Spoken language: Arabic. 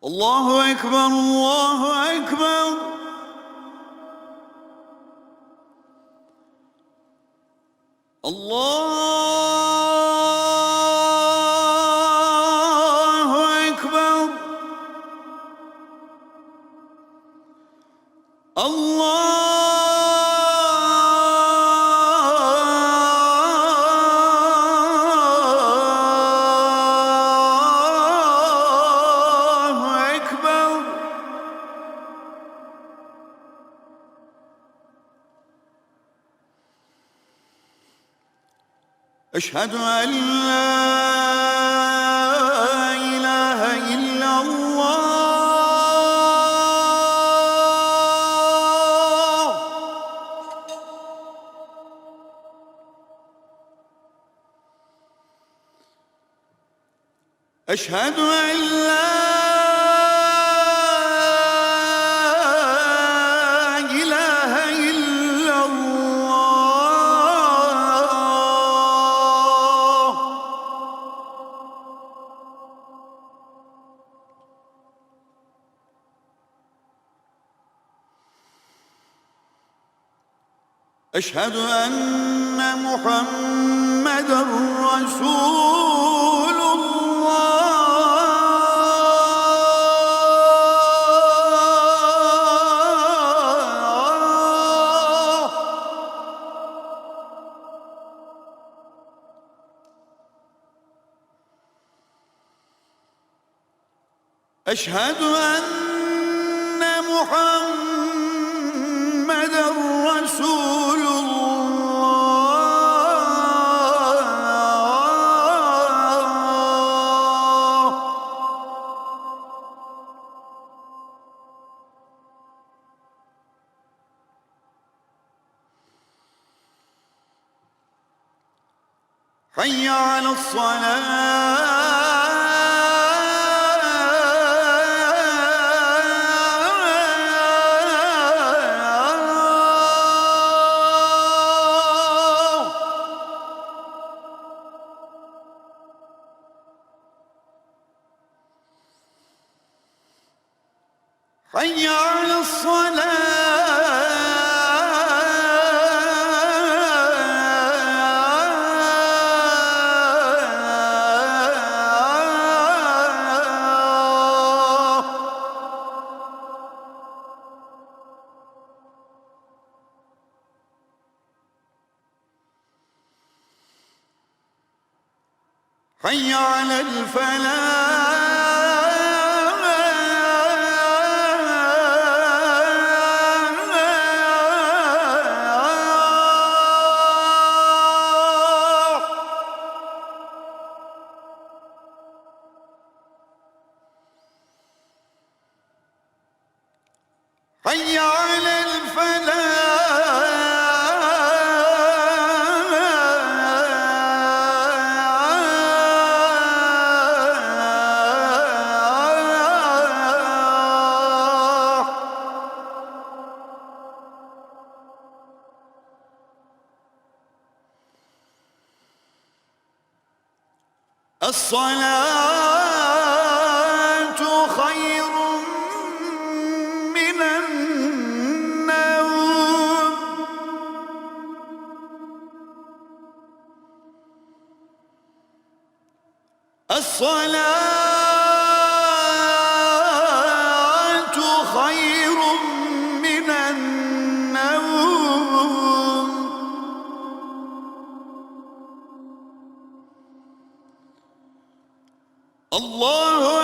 الله أكبر الله أكبر. الله أكبر. الله أكبر. أشهد أن لا إله إلا الله. أشهد أن لا إله إلا الله. أشهد أن محمدًا رسول الله. أشهد أن محمدًا رسول الله. حي على الصلاة. حي على الصلاة. حي على الفلاح. حي على الفلاح. الصلاة خير من النوم. الصلاة خير من النوم. الله